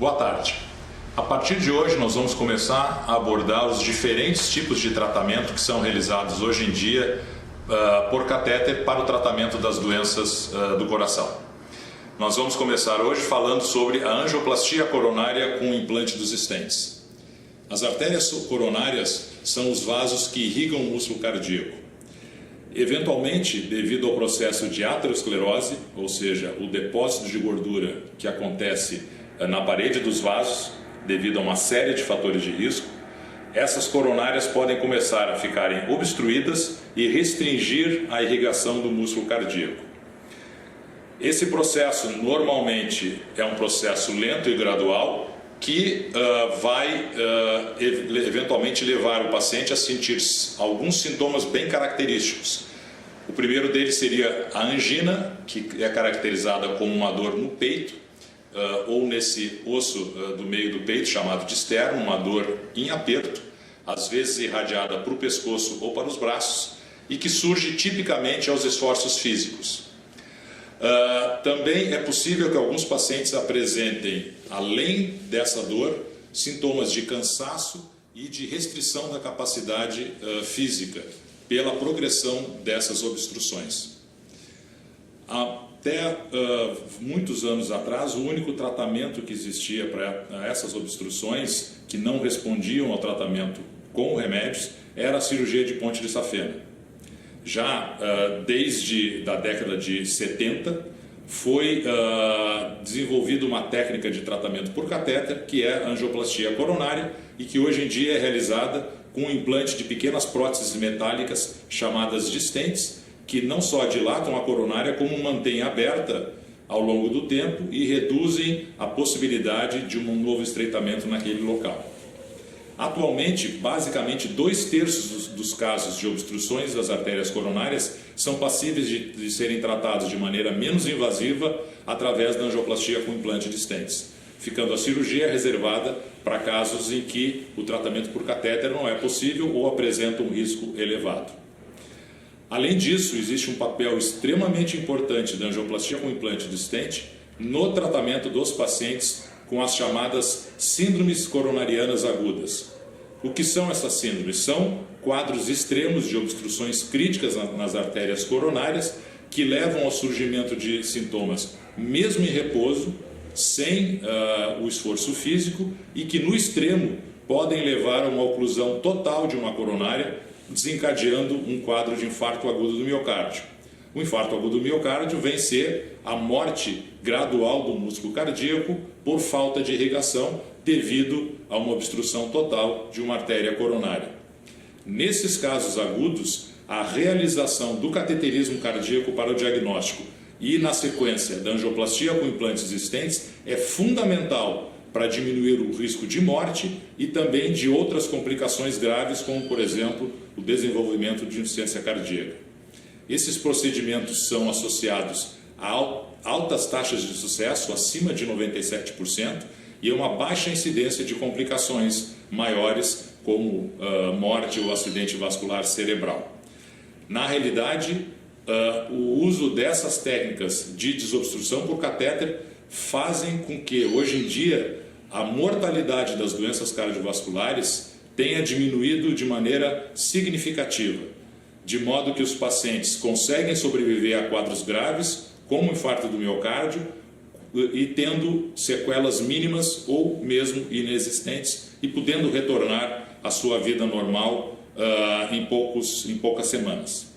Boa tarde. A partir de hoje nós vamos começar a abordar os diferentes tipos de tratamento que são realizados hoje em dia por catéter para o tratamento das doenças do coração. Nós vamos começar hoje falando sobre a angioplastia coronária com o implante dos stents. As artérias coronárias são os vasos que irrigam o músculo cardíaco. Eventualmente, devido ao processo de aterosclerose, ou seja, o depósito de gordura que acontece na parede dos vasos, devido a uma série de fatores de risco, essas coronárias podem começar a ficarem obstruídas e restringir a irrigação do músculo cardíaco. Esse processo normalmente é um processo lento e gradual que vai eventualmente levar o paciente a sentir alguns sintomas bem característicos. O primeiro deles seria a angina, que é caracterizada como uma dor no peito ou nesse osso do meio do peito chamado de sternum, uma dor em aperto, às vezes irradiada para o pescoço ou para os braços, e que surge tipicamente aos esforços físicos. Também é possível que alguns pacientes apresentem, além dessa dor, sintomas de cansaço e de restrição da capacidade física pela progressão dessas obstruções. Até muitos anos atrás, o único tratamento que existia para essas obstruções, que não respondiam ao tratamento com remédios, era a cirurgia de ponte de safena. Já desde a década de 70, foi desenvolvida uma técnica de tratamento por catéter, que é a angioplastia coronária, e que hoje em dia é realizada com um implante de pequenas próteses metálicas chamadas de stents, que não só dilatam a coronária, como mantêm aberta ao longo do tempo e reduzem a possibilidade de um novo estreitamento naquele local. Atualmente, basicamente 2/3 dos casos de obstruções das artérias coronárias são passíveis de serem tratados de maneira menos invasiva através da angioplastia com implante de stents, ficando a cirurgia reservada para casos em que o tratamento por catéter não é possível ou apresenta um risco elevado. Além disso, existe um papel extremamente importante da angioplastia com implante de stent no tratamento dos pacientes com as chamadas síndromes coronarianas agudas. O que são essas síndromes? São quadros extremos de obstruções críticas nas artérias coronárias que levam ao surgimento de sintomas mesmo em repouso, sem o esforço físico, e que no extremo podem levar a uma oclusão total de uma coronária, desencadeando um quadro de infarto agudo do miocárdio. O infarto agudo do miocárdio vem ser a morte gradual do músculo cardíaco por falta de irrigação devido a uma obstrução total de uma artéria coronária. Nesses casos agudos, a realização do cateterismo cardíaco para o diagnóstico e, na sequência, da angioplastia com implantes stents é fundamental para diminuir o risco de morte e também de outras complicações graves, como, por exemplo, o desenvolvimento de insuficiência cardíaca. Esses procedimentos são associados a altas taxas de sucesso, acima de 97%, e a uma baixa incidência de complicações maiores, como morte ou acidente vascular cerebral. Na realidade, o uso dessas técnicas de desobstrução por catéter fazem com que, hoje em dia, a mortalidade das doenças cardiovasculares tenha diminuído de maneira significativa, de modo que os pacientes conseguem sobreviver a quadros graves, como o infarto do miocárdio, e tendo sequelas mínimas ou mesmo inexistentes e podendo retornar à sua vida normal em poucas semanas.